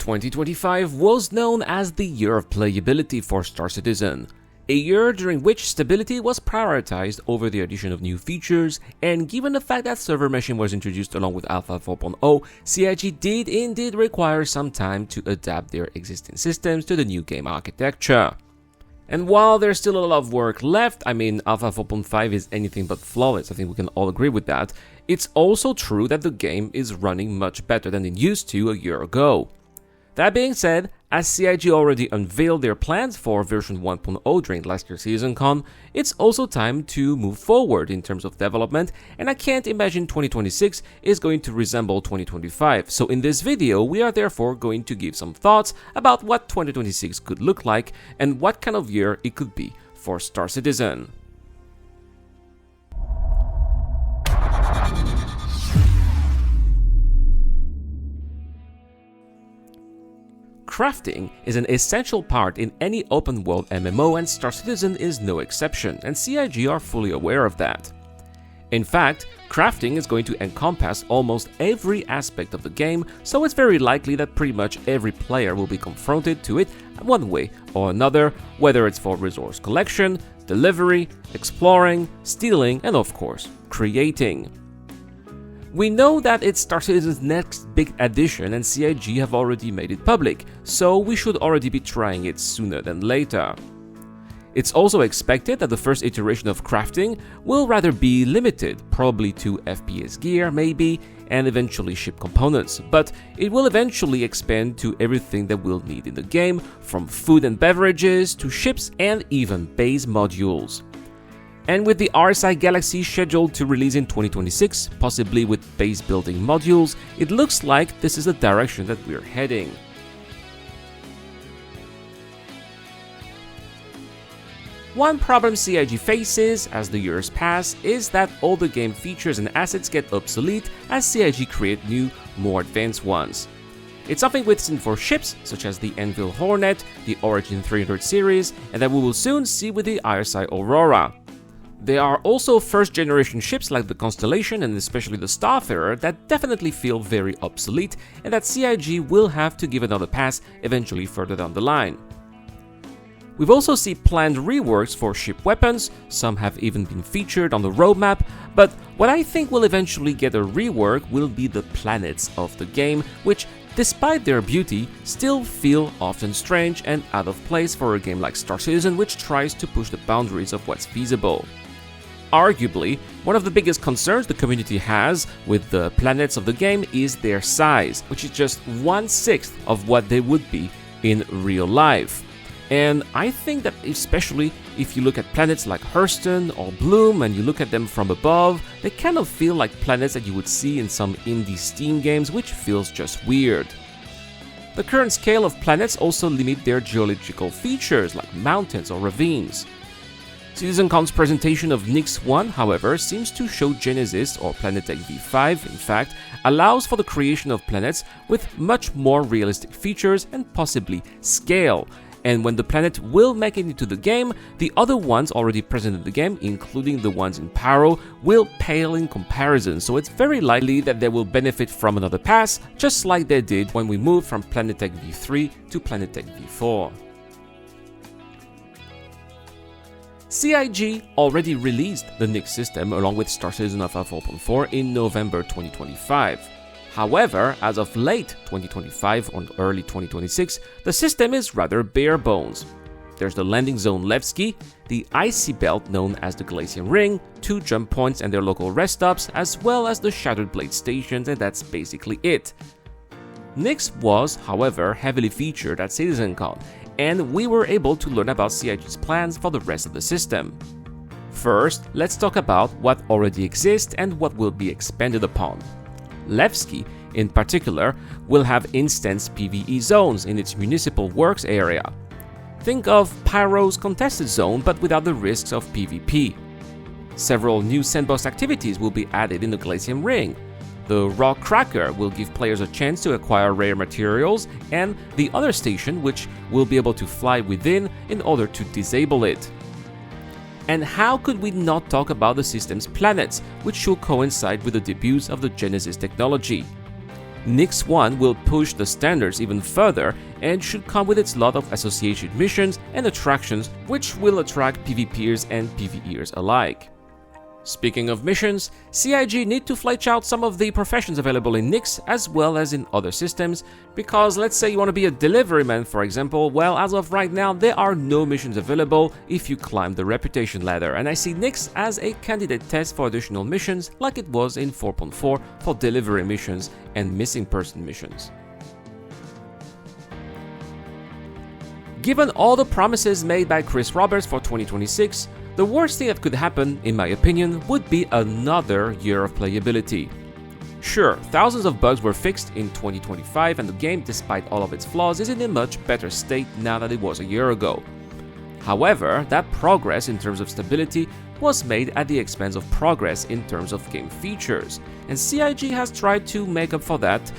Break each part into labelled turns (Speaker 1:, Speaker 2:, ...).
Speaker 1: 2025 was known as the year of playability for Star Citizen, a year during which stability was prioritized over the addition of new features, and given the fact that server meshing was introduced along with Alpha 4.0, CIG did indeed require some time to adapt their existing systems to the new game architecture. And while there's still a lot of work left, Alpha 4.5 is anything but flawless, I think we can all agree with that, it's also true that the game is running much better than it used to a year ago. That being said, as CIG already unveiled their plans for version 1.0 during last year's SeasonCon, it's also time to move forward in terms of development, and I can't imagine 2026 is going to resemble 2025, so in this video we are therefore going to give some thoughts about what 2026 could look like and what kind of year it could be for Star Citizen. Crafting is an essential part in any open-world MMO, and Star Citizen is no exception, and CIG are fully aware of that. In fact, crafting is going to encompass almost every aspect of the game, so it's very likely that pretty much every player will be confronted to it one way or another, whether it's for resource collection, delivery, exploring, stealing, and of course, creating. We know that it's Star Citizen's next big addition, and CIG have already made it public, so we should already be trying it sooner than later. It's also expected that the first iteration of crafting will rather be limited, probably to FPS gear maybe, and eventually ship components, but it will eventually expand to everything that we'll need in the game, from food and beverages to ships and even base modules. And with the RSI Galaxy scheduled to release in 2026, possibly with base building modules, it looks like this is the direction that we're heading. One problem CIG faces as the years pass is that all the game features and assets get obsolete as CIG create new, more advanced ones. It's something we've seen for ships such as the Anvil Hornet, the Origin 300 series, and that we will soon see with the RSI Aurora. There are also first-generation ships like the Constellation and especially the Starfarer that definitely feel very obsolete and that CIG will have to give another pass eventually further down the line. We've also seen planned reworks for ship weapons, some have even been featured on the roadmap, but what I think will eventually get a rework will be the planets of the game, which, despite their beauty, still feel often strange and out of place for a game like Star Citizen, which tries to push the boundaries of what's feasible. Arguably, one of the biggest concerns the community has with the planets of the game is their size, which is just 1/6 of what they would be in real life. And I think that especially if you look at planets like Hurston or Bloom and you look at them from above, they kind of feel like planets that you would see in some indie Steam games, which feels just weird. The current scale of planets also limit their geological features like mountains or ravines. CitizenCon's presentation of Nyx 1, however, seems to show Genesis, or Planetech V5 in fact, allows for the creation of planets with much more realistic features and possibly scale. And when the planet will make it into the game, the other ones already present in the game, including the ones in Paro, will pale in comparison, so it's very likely that they will benefit from another pass, just like they did when we moved from Planetech V3 to Planetech V4. CIG already released the Nyx system along with Star Citizen Alpha 4.4 in November 2025. However, as of late 2025 or early 2026, the system is rather bare bones. There's the landing zone Levski, the icy belt known as the Glacian Ring, 2 jump points and their local rest stops, as well as the Shattered Blade stations, and that's basically it. Nyx was, however, heavily featured at CitizenCon, and we were able to learn about CIG's plans for the rest of the system. First, let's talk about what already exists and what will be expanded upon. Levski, in particular, will have instance PvE zones in its municipal works area. Think of Pyro's contested zone but without the risks of PvP. Several new sandbox activities will be added in the Glacian Ring. The Rock Cracker will give players a chance to acquire rare materials, and the other station which will be able to fly within in order to disable it. And how could we not talk about the system's planets, which should coincide with the debuts of the Genesis technology? Nix 1 will push the standards even further and should come with its lot of associated missions and attractions which will attract PvPers and PvEers alike. Speaking of missions, CIG need to flesh out some of the professions available in Nix as well as in other systems, because let's say you want to be a delivery man, for example, well, as of right now there are no missions available if you climb the reputation ladder, and I see Nix as a candidate test for additional missions like it was in 4.4 for delivery missions and missing person missions. Given all the promises made by Chris Roberts for 2026, the worst thing that could happen, in my opinion, would be another year of playability. Sure, thousands of bugs were fixed in 2025 and the game, despite all of its flaws, is in a much better state now than it was a year ago. However, that progress in terms of stability was made at the expense of progress in terms of game features, and CIG has tried to make up for that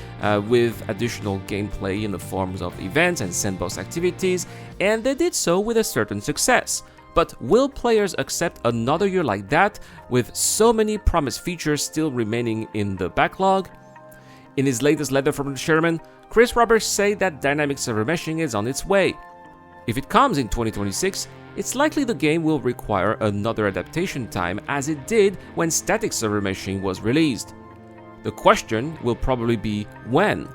Speaker 1: with additional gameplay in the forms of events and sandbox activities, and they did so with a certain success. But will players accept another year like that, with so many promised features still remaining in the backlog? In his latest letter from the chairman, Chris Roberts said that dynamic server meshing is on its way. If it comes in 2026, it's likely the game will require another adaptation time as it did when static server meshing was released. The question will probably be when.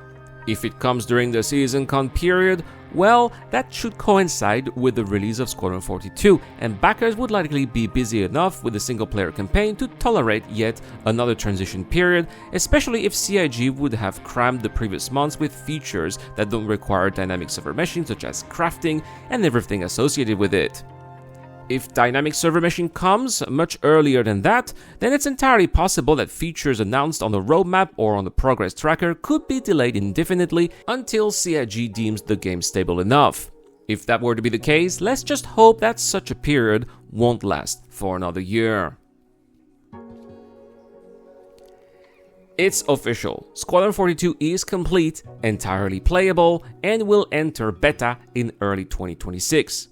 Speaker 1: If it comes during the CitizenCon period, well, that should coincide with the release of Squadron 42, and backers would likely be busy enough with the single-player campaign to tolerate yet another transition period, especially if CIG would have crammed the previous months with features that don't require dynamic server meshing, such as crafting and everything associated with it. If dynamic server meshing comes much earlier than that, then it's entirely possible that features announced on the roadmap or on the progress tracker could be delayed indefinitely until CIG deems the game stable enough. If that were to be the case, let's just hope that such a period won't last for another year. It's official, Squadron 42 is complete, entirely playable, and will enter beta in early 2026.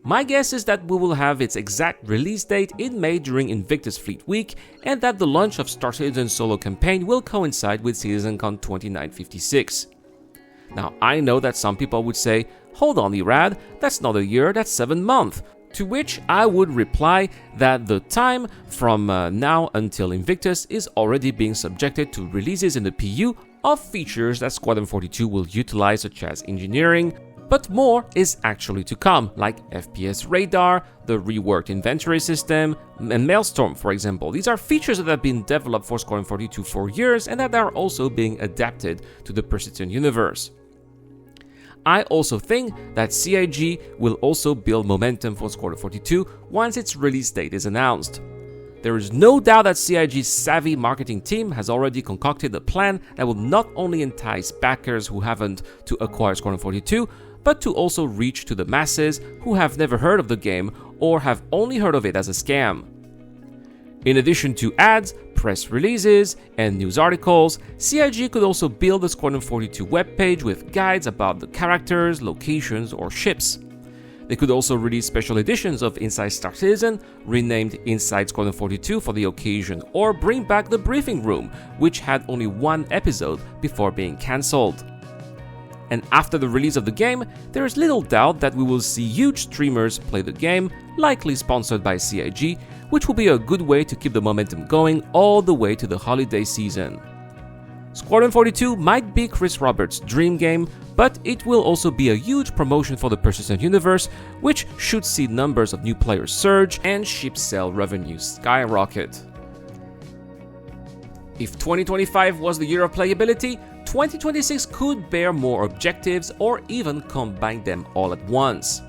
Speaker 1: My guess is that we will have its exact release date in May during Invictus Fleet Week, and that the launch of Star Citizen's solo campaign will coincide with CitizenCon 2956. Now, I know that some people would say, hold on Irad, that's not a year, that's 7 months. To which I would reply that the time from now until Invictus is already being subjected to releases in the PU of features that Squadron 42 will utilize, such as engineering, but more is actually to come, like FPS radar, the reworked inventory system, and Maelstrom, for example. These are features that have been developed for Squadron 42 for years and that are also being adapted to the persistent universe. I also think that CIG will also build momentum for Squadron 42 once its release date is announced. There is no doubt that CIG's savvy marketing team has already concocted a plan that will not only entice backers who haven't to acquire Squadron 42, but to also reach to the masses who have never heard of the game or have only heard of it as a scam. In addition to ads, press releases, and news articles, CIG could also build a Squadron 42 webpage with guides about the characters, locations, or ships. They could also release special editions of Inside Star Citizen, renamed Inside Squadron 42 for the occasion, or bring back the briefing room, which had only one episode before being cancelled. And after the release of the game, there is little doubt that we will see huge streamers play the game, likely sponsored by CIG, which will be a good way to keep the momentum going all the way to the holiday season. Squadron 42 might be Chris Roberts' dream game, but it will also be a huge promotion for the persistent universe, which should see numbers of new players surge and ship sale revenue skyrocket. If 2025 was the year of playability, 2026 could bear more objectives or even combine them all at once.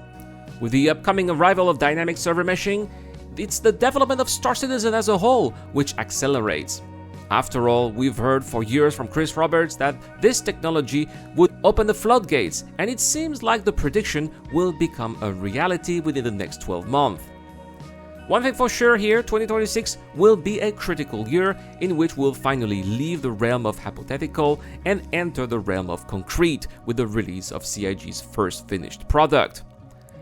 Speaker 1: With the upcoming arrival of dynamic server meshing, it's the development of Star Citizen as a whole which accelerates. After all, we've heard for years from Chris Roberts that this technology would open the floodgates, and it seems like the prediction will become a reality within the next 12 months. One thing for sure here, 2026 will be a critical year in which we'll finally leave the realm of hypothetical and enter the realm of concrete with the release of CIG's first finished product.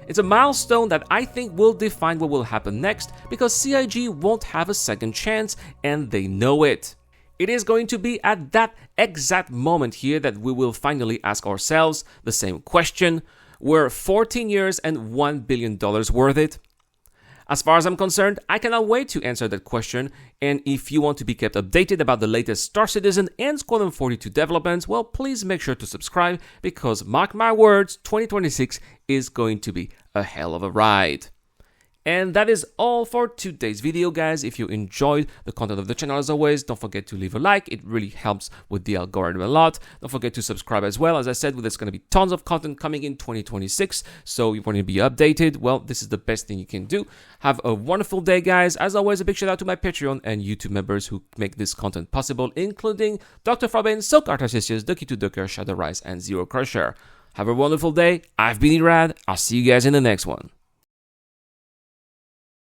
Speaker 1: It's a milestone that I think will define what will happen next, because CIG won't have a second chance and they know it. It is going to be at that exact moment here that we will finally ask ourselves the same question. Were 14 years and $1 billion worth it? As far as I'm concerned, I cannot wait to answer that question, and if you want to be kept updated about the latest Star Citizen and Squadron 42 developments, well, please make sure to subscribe, because mark my words, 2026 is going to be a hell of a ride. And that is all for today's video, guys. If you enjoyed the content of the channel, as always, don't forget to leave a like. It really helps with the algorithm a lot. Don't forget to subscribe as well. As I said, there's going to be tons of content coming in 2026. So if you want to be updated, well, this is the best thing you can do. Have a wonderful day, guys. As always, a big shout out to my Patreon and YouTube members who make this content possible, including Dr. Fabian, Silk Artificius, Ducky2 Ducker, Shadow Rise, and Zero Crusher. Have a wonderful day. I've been Irad. I'll see you guys in the next one.